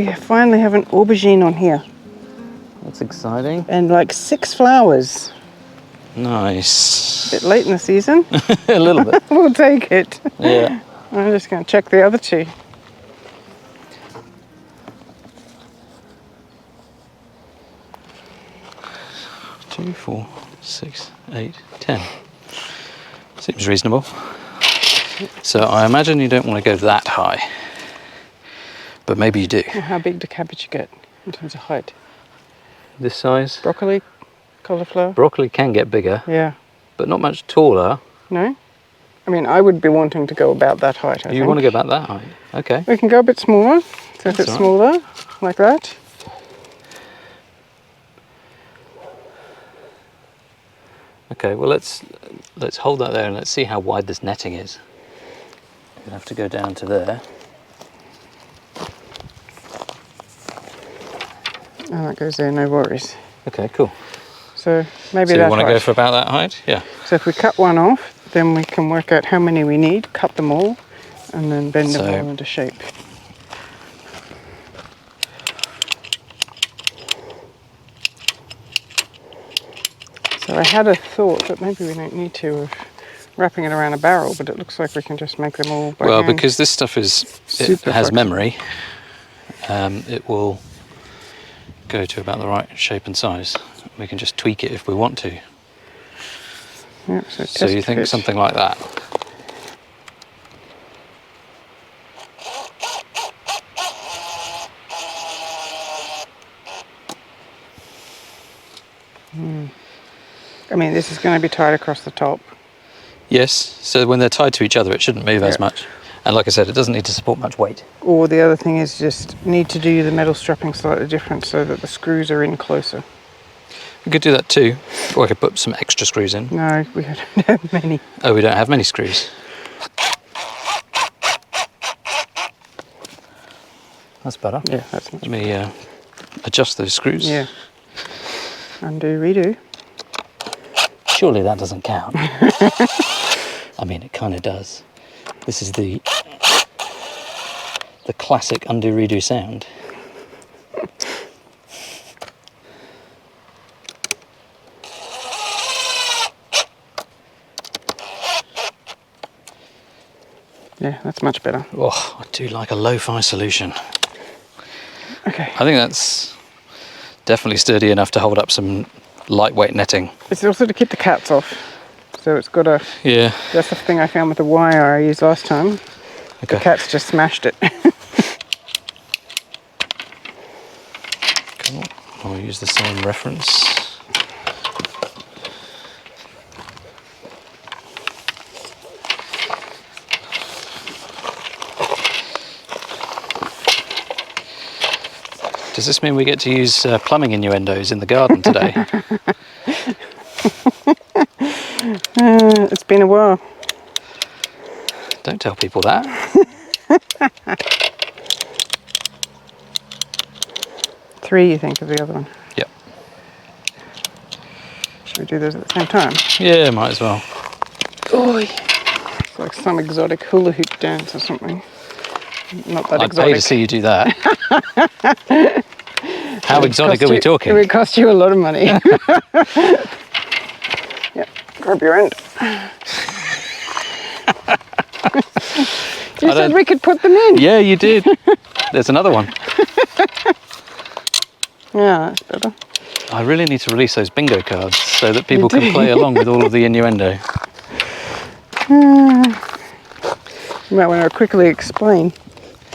we finally have an aubergine on here. That's exciting. And like 6 flowers. Nice. A bit late in the season. A little bit. We'll take it. Yeah. I'm just going to check the other 2. 2, 4, 6, 8, 10. Seems reasonable. So I imagine you don't want to go that high, but maybe you do. Well, how big do cabbage get in terms of height? This size? Broccoli, cauliflower? Broccoli can get bigger, Yeah. but not much taller. No? I mean, I would be wanting to go about that height, I think. You want to go about that height? Okay. We can go a bit smaller. So if That's it's all smaller, like that. Okay, well let's hold that there and let's see how wide this netting is. We'll have to go down to there. And that goes there, no worries. Okay, cool. So maybe So that you want to height. go for about that height? Yeah. So if we cut one off, then we can work out how many we need, cut them all, and then bend them all into shape. So I had a thought that maybe we don't need to of wrapping it around a barrel, but it looks like we can just make them all by hand. Because this stuff it has flexible. memory, it will go to about the right shape and size. We can just tweak it if we want to. Yeah, So you think something like that? I mean, this is going to be tied across the top. Yes, so when they're tied to each other it shouldn't move as much. And like I said, it doesn't need to support much weight. Or the other thing is just need to do the metal strapping slightly different so that the screws are in closer. We could do that too, or I could put some extra screws in. No, we don't have many. Oh, we don't have many screws. That's better. Yeah, that's much Let me adjust those screws. Yeah. Undo, redo. Surely that doesn't count. I mean, it kind of does. This is the classic undo redo sound. Yeah, that's much better. Oh, I do like a lo-fi solution. Okay. I think that's definitely sturdy enough to hold up some lightweight netting. It's also to keep the cats off. So it's got a... Yeah. That's the thing I found with the wire I used last time. Okay. The cats just smashed it. Cool. I'll use the same reference. Does this mean we get to use plumbing innuendos in the garden today? It's been a while. Don't tell people that. Three, you think, of the other one. Yep. Should we do those at the same time? Yeah, might as well. Oi! It's like some exotic hula hoop dance or something. Not that I'd exotic. pay to see you do that. How exotic are we talking? It would cost you a lot of money. Yep, grab your end. You said we could put them in. Yeah, you did. There's another one. Yeah, that's better. I really need to release those bingo cards so that people can play along with all of the innuendo. You might want to quickly explain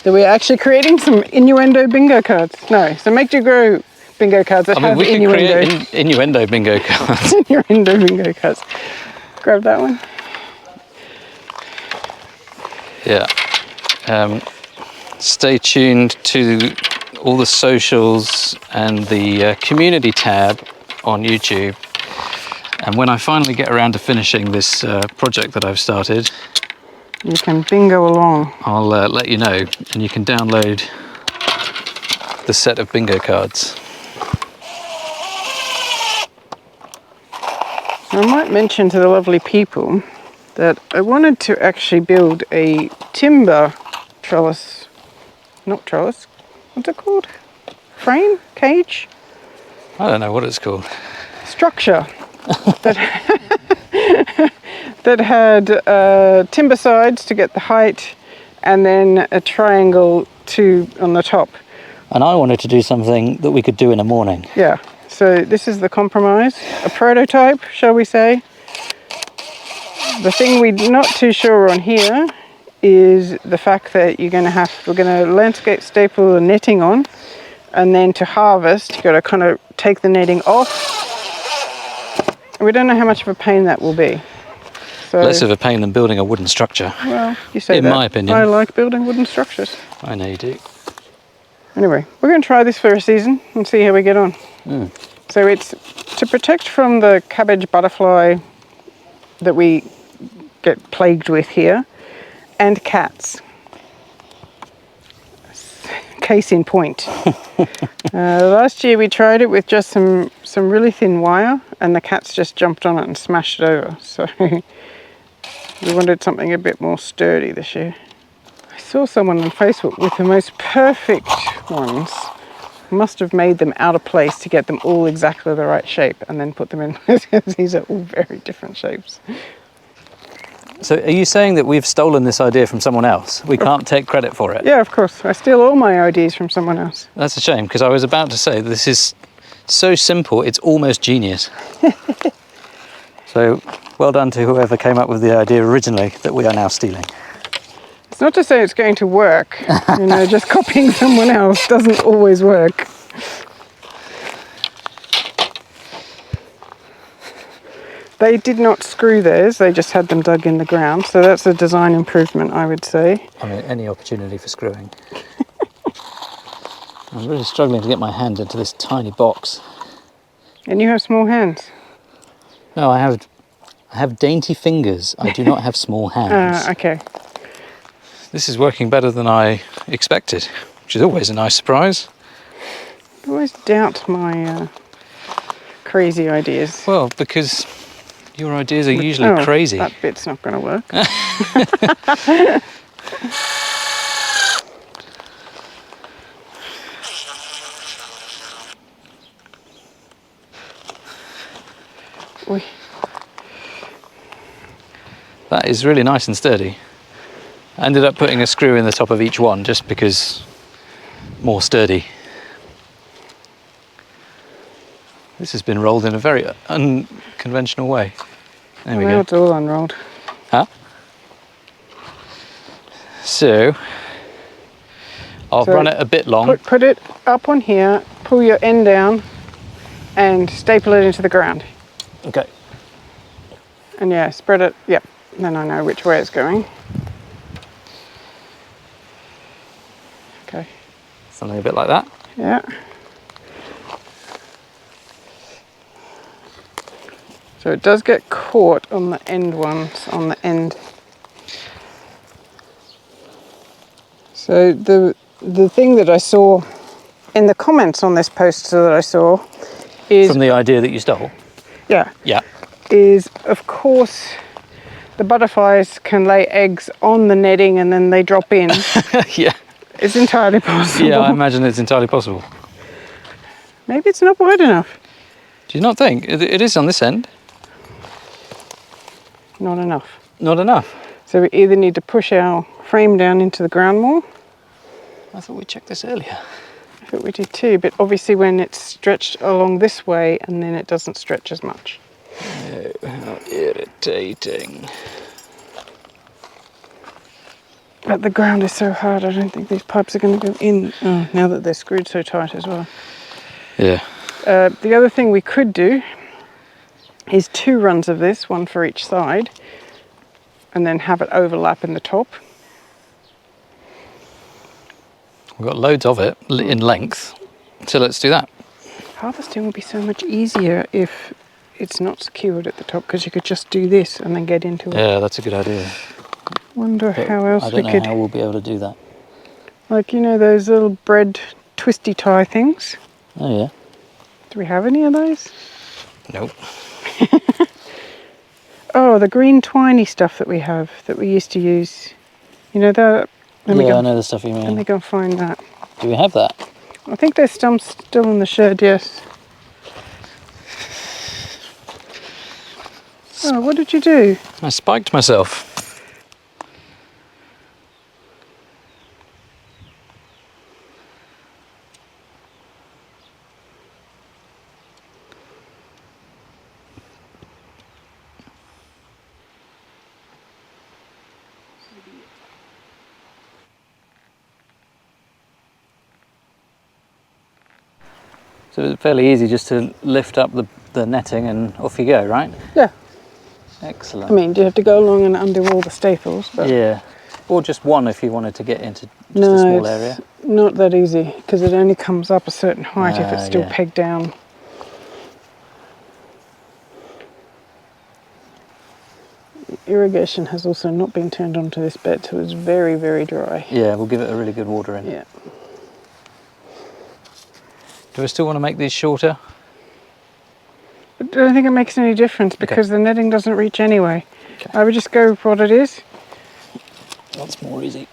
that we're actually creating some innuendo bingo cards. No, so make you grow bingo cards that have we could innuendo. create innuendo bingo cards. Innuendo bingo cards. Grab that one. Yeah. Stay tuned to all the socials and the community tab on YouTube. And when I finally get around to finishing this project that I've started, You can bingo along. I'll let you know, and you can download the set of bingo cards. I might mention to the lovely people that I wanted to actually build a timber trellis, not trellis, what's it called? Frame? Cage? I don't know what it's called. Structure that had timber sides to get the height, and then a triangle on the top. And I wanted to do something that we could do in a morning. Yeah, so this is the compromise, a prototype, shall we say. The thing we're not too sure on here is the fact that we're going to landscape staple the netting on, and then to harvest, you've got to kind of take the netting off. And we don't know how much of a pain that will be. So, Less of a pain than building a wooden structure. well, you say in that. my opinion. I like building wooden structures. I know you do. Anyway, we're going to try this for a season and see how we get on. So it's to protect from the cabbage butterfly that we get plagued with here, and cats. Case in point. Last year we tried it with just some really thin wire, and the cats just jumped on it and smashed it over. So we wanted something a bit more sturdy this year. I saw someone on Facebook with the most perfect ones. Must have made them out of place to get them all exactly the right shape and then put them in. These are all very different shapes. So are you saying that we've stolen this idea from someone else? We can't take credit for it? Yeah, of course. I steal all my ideas from someone else. That's a shame, because I was about to say this is so simple, it's almost genius. So well done to whoever came up with the idea originally that we are now stealing. It's not to say it's going to work. Just copying someone else doesn't always work. They did not screw theirs, they just had them dug in the ground. So that's a design improvement, I would say. I mean, any opportunity for screwing. I'm really struggling to get my hand into this tiny box. And you have small hands. No, I have dainty fingers. I do not have small hands. Okay. This is working better than I expected, which is always a nice surprise. I always doubt my crazy ideas. Well, because your ideas are usually crazy. That bit's not going to work. Oy. That is really nice and sturdy. I ended up putting a screw in the top of each one just because more sturdy. This has been rolled in a very unconventional way. There we Now go. it's all unrolled. Huh? So, I'll run it a bit long. Put it up on here, pull your end down, and staple it into the ground. Okay. And yeah, spread it. Yep. Then I know which way it's going. Okay. Something a bit like that. Yeah. So it does get caught on the end ones, on the end. So the thing that I saw in the comments on this post that I saw is... From the idea that you stole? Yeah. Yeah. Is, of course, the butterflies can lay eggs on the netting and then they drop in. Yeah. It's entirely possible. Yeah, I imagine it's entirely possible. Maybe it's not wide enough. Do you not think? It is on this end. Not enough. Not enough. So we either need to push our frame down into the ground more. I thought we checked this earlier. I thought we did too, but obviously when it's stretched along this way and then it doesn't stretch as much. Oh, how irritating. But the ground is so hard, I don't think these pipes are going to go in. Oh, now that they're screwed so tight as well. Yeah. The other thing we could do is 2 runs of this, one for each side, and then have it overlap in the top. We've got loads of it in length, so let's do that. Harvesting would be so much easier if it's not secured at the top, because you could just do this and then get into it. Yeah, that's a good idea. Wonder But how else I we don't could... know how we'll be able to do that. Like, you know, those little bread twisty tie things? Oh yeah. Do we have any of those? Nope. Oh, the green twiny stuff that we have, that we used to use. You know that? Yeah, I know the stuff you Let me mean. go and find that. Do we have that? I think there's some still in the shed, yes. Oh, what did you do? I spiked myself. So it's fairly easy just to lift up the netting and off you go, right? Yeah. Excellent. I mean, do you have to go along and undo all the staples? But Yeah. Or just one if you wanted to get into just no, a small it's area. not that easy because it only comes up a certain height if it's still Yeah. pegged down. Irrigation has also not been turned onto this bed, so it's very, very dry. Yeah, we'll give it a really good water in. Yeah. Do I still want to make these shorter? But I don't think it makes any difference because the netting doesn't reach anyway. Okay. I would just go with what it is. That's more easy.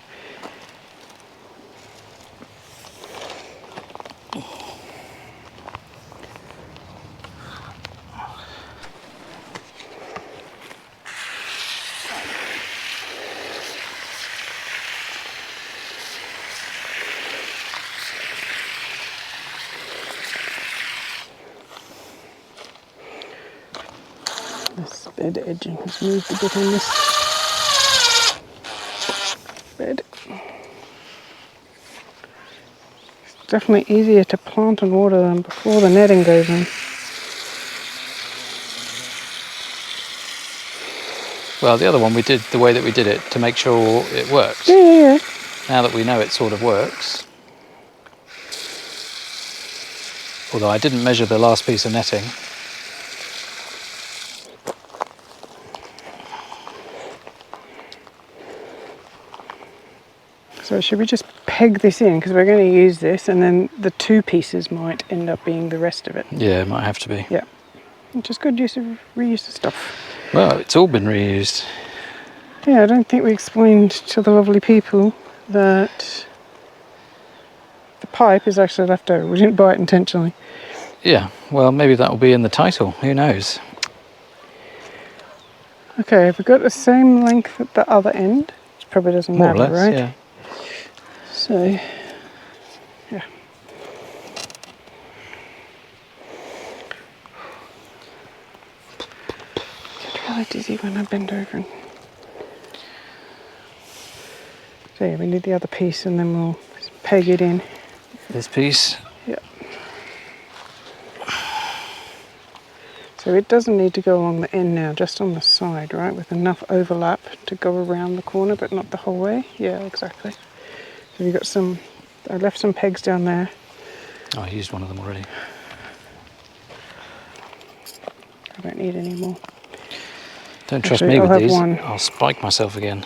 This bed edging has moved a bit on this bed. It's definitely easier to plant and water them before the netting goes in. Well, the other one we did the way that we did it to make sure it worked. Yeah. Now that we know it sort of works, although I didn't measure the last piece of netting. So should we just peg this in because we're going to use this and then the two pieces might end up being the rest of it. Yeah, it might have to be. Yeah, which is good use of reuse of stuff. Well, it's all been reused. Yeah, I don't think we explained to the lovely people that the pipe is actually left over. We didn't buy it intentionally. Yeah, well, maybe that will be in the title. Who knows? Okay, have we got the same length at the other end? Which probably doesn't More matter, or less, right? yeah. So, yeah. I get really dizzy when I bend over. So yeah, we need the other piece and then we'll peg it in. This piece. Yeah. So it doesn't need to go along the end now, just on the side, right? With enough overlap to go around the corner, but not the whole way. Yeah, exactly. So we've got some, I left some pegs down there. Oh, I used one of them already. I don't need any more. Don't trust Actually, me I'll with have these. one. I'll spike myself again.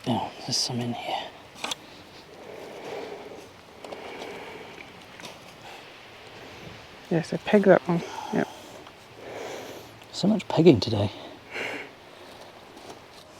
Oh, there's some in here. Yeah, so peg that one. Yep. So much pegging today.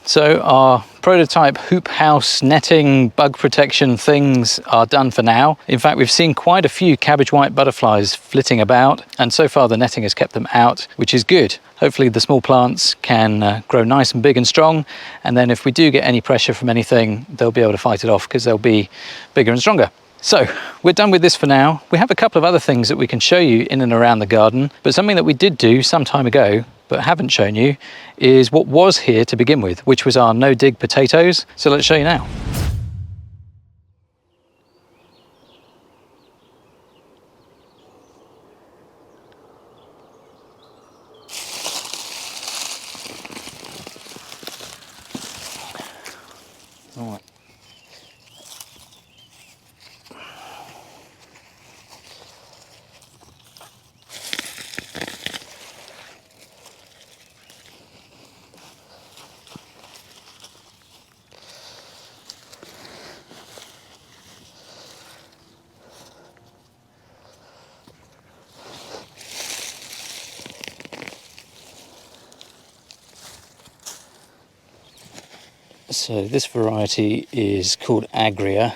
So our prototype hoop house netting bug protection things are done for now. In fact, we've seen quite a few cabbage white butterflies flitting about, and so far the netting has kept them out, which is good. Hopefully the small plants can grow nice and big and strong, and then if we do get any pressure from anything, they'll be able to fight it off because they'll be bigger and stronger. So we're done with this for now. We have a couple of other things that we can show you in and around the garden, but something that we did do some time ago but haven't shown you is what was here to begin with, which was our no-dig potatoes. So let's show you now. All right. So this variety is called Agria,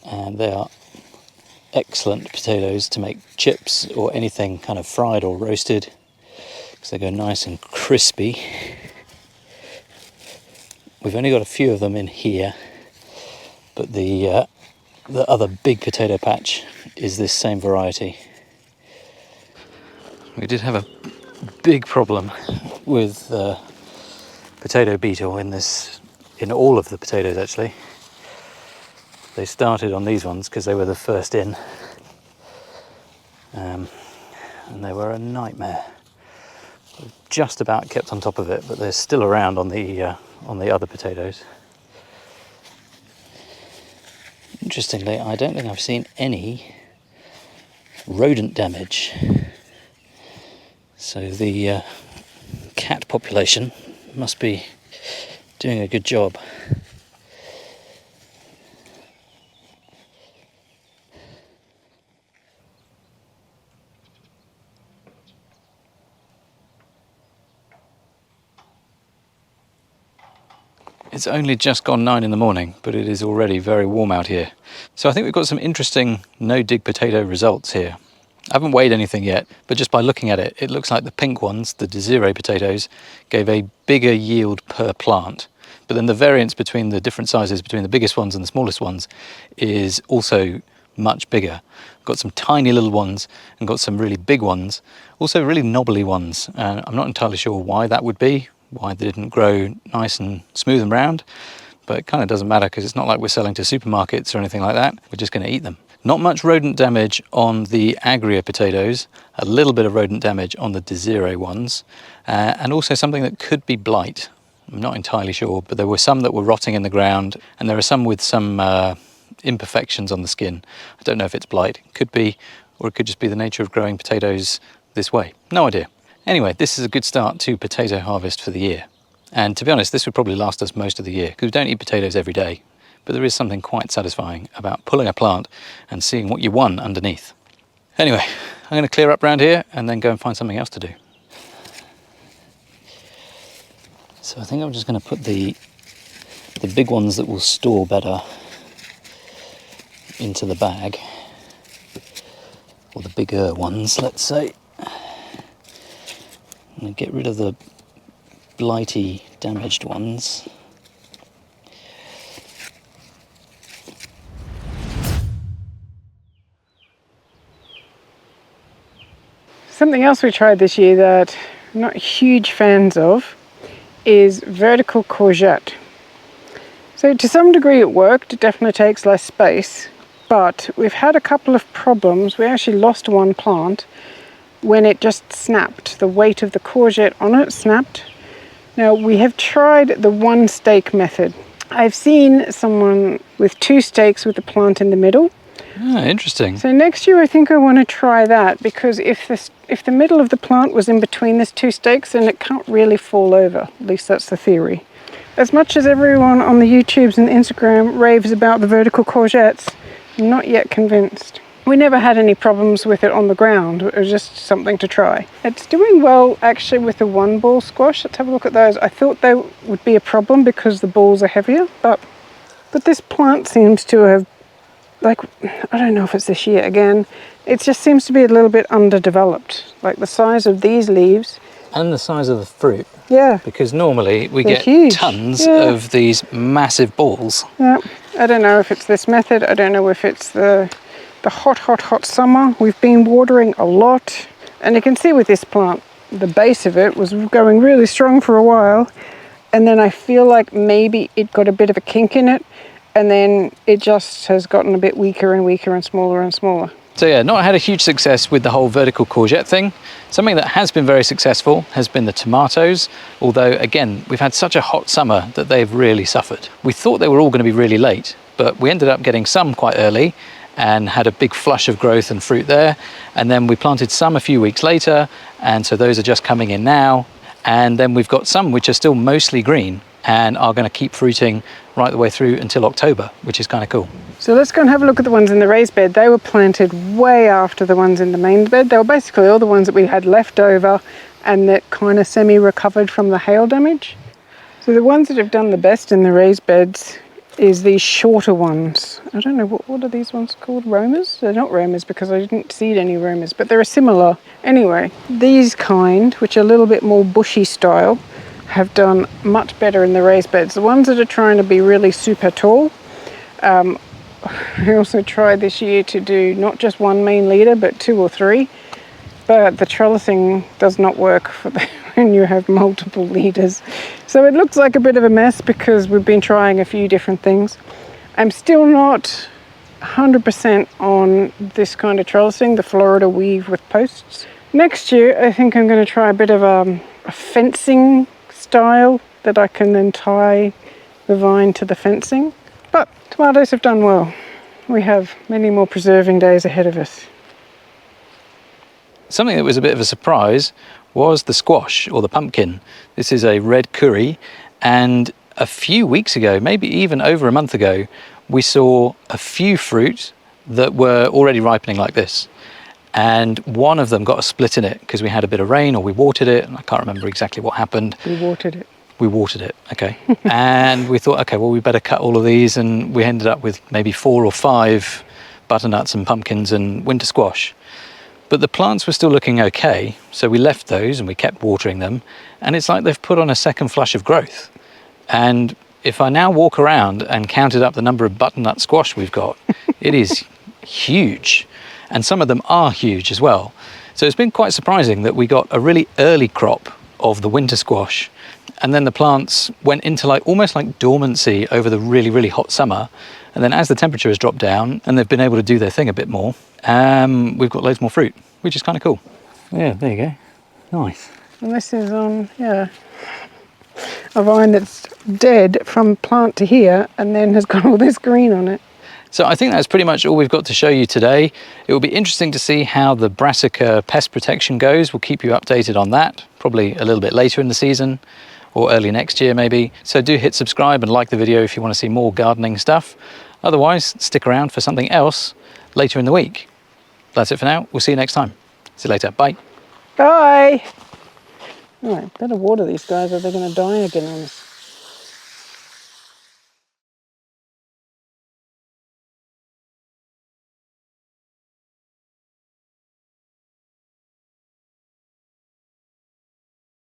and they are excellent potatoes to make chips or anything kind of fried or roasted, because they go nice and crispy. We've only got a few of them in here, but the other big potato patch is this same variety. We did have a big problem with potato beetle in all of the potatoes actually. They started on these ones because they were the first in, and they were a nightmare. We've just about kept on top of it, but they're still around on the other potatoes. Interestingly, I don't think I've seen any rodent damage. So the cat population must be doing a good job. It's only just gone 9 in the morning, but it is already very warm out here. So I think we've got some interesting no-dig potato results here. I haven't weighed anything yet, but just by looking at it, it looks like the pink ones, the Desiree potatoes, gave a bigger yield per plant. But then the variance between the different sizes, between the biggest ones and the smallest ones, is also much bigger. Got some tiny little ones and got some really big ones, also really knobbly ones. I'm not entirely sure why that would be, why they didn't grow nice and smooth and round, but it kind of doesn't matter because it's not like we're selling to supermarkets or anything like that. We're just going to eat them. Not much rodent damage on the Agria potatoes, a little bit of rodent damage on the Desiree ones, and also something that could be blight. I'm not entirely sure, but there were some that were rotting in the ground, and there are some with some imperfections on the skin. I don't know if it's blight, it could be, or it could just be the nature of growing potatoes this way. No idea. Anyway, this is a good start to potato harvest for the year. And to be honest, this would probably last us most of the year, because we don't eat potatoes every day. But there is something quite satisfying about pulling a plant and seeing what you won underneath. Anyway, I'm going to clear up around here and then go and find something else to do. So I think I'm just going to put the big ones that will store better into the bag, or the bigger ones, let's say. And get rid of the blighty, damaged ones. Something else we tried this year that I'm not huge fans of is vertical courgette. So to some degree it worked, it definitely takes less space, but we've had a couple of problems. We actually lost one plant when it just snapped. The weight of the courgette on it snapped. Now we have tried the one stake method. I've seen someone with 2 stakes with the plant in the middle. Ah, interesting. So next year I think I want to try that, because if the middle of the plant was in between these 2 stakes, then it can't really fall over. At least that's the theory. As much as everyone on the YouTubes and Instagram raves about the vertical courgettes, I'm not yet convinced. We never had any problems with it on the ground. It was just something to try. It's doing well actually with the 1-ball squash. Let's have a look at those. I thought they would be a problem because the balls are heavier, but this plant seems to have, like, I don't know if it's this year again, it just seems to be a little bit underdeveloped. Like the size of these leaves. And the size of the fruit. Yeah. Because normally we They're get huge. tons Yeah. of these massive balls. Yeah. I don't know if it's this method. I don't know if it's the hot summer. We've been watering a lot. And you can see with this plant, the base of it was going really strong for a while. And then I feel like maybe it got a bit of a kink in it. And then it just has gotten a bit weaker and weaker and smaller and smaller. So yeah, not had a huge success with the whole vertical courgette thing. Something that has been very successful has been the tomatoes, although again, we've had such a hot summer that they've really suffered. We thought they were all going to be really late, but we ended up getting some quite early and had a big flush of growth and fruit there. And then we planted some a few weeks later, and so those are just coming in now. And then we've got some which are still mostly green and are going to keep fruiting right the way through until October, which is kind of cool. So let's go and have a look at the ones in the raised bed. They were planted way after the ones in the main bed. They were basically all the ones that we had left over and that kind of semi-recovered from the hail damage. So the ones that have done the best in the raised beds is these shorter ones. I don't know, what are these ones called? Romas? They're not Romas because I didn't seed any Romas, but they're similar. Anyway, these kind, which are a little bit more bushy style, have done much better in the raised beds. The ones that are trying to be really super tall, I also tried this year to do not just one main leader, but 2 or 3. But the trellising does not work for when you have multiple leaders. So it looks like a bit of a mess because we've been trying a few different things. I'm still not 100% on this kind of trellising, the Florida weave with posts. Next year, I think I'm going to try a bit of a fencing style that I can then tie the vine to the fencing. But tomatoes have done well. We have many more preserving days ahead of us. Something that was a bit of a surprise was the squash or the pumpkin. This is a red curry, and a few weeks ago, maybe even over a month ago, we saw a few fruit that were already ripening like this. And one of them got a split in it because we had a bit of rain or we watered it. And I can't remember exactly what happened. We watered it. We watered it, okay. And we thought, okay, well, we better cut all of these. And we ended up with maybe 4 or 5 butternuts and pumpkins and winter squash. But the plants were still looking okay, so we left those and we kept watering them, and it's like they've put on a second flush of growth. And if I now walk around and counted up the number of butternut squash we've got, it is huge, and some of them are huge as well. So it's been quite surprising that we got a really early crop of the winter squash, and then the plants went into almost like dormancy over the really, really hot summer. And then as the temperature has dropped down and they've been able to do their thing a bit more, we've got loads more fruit, which is kind of cool. Yeah, there you go. Nice. And this is on, a vine that's dead from plant to here and then has got all this green on it. So I think that's pretty much all we've got to show you today. It will be interesting to see how the brassica pest protection goes. We'll keep you updated on that, probably a little bit later in the season or early next year maybe. So do hit subscribe and like the video if you want to see more gardening stuff. Otherwise, stick around for something else later in the week. That's it for now. We'll see you next time. See you later. Bye. Bye. All right, better water these guys or they're going to die again on us.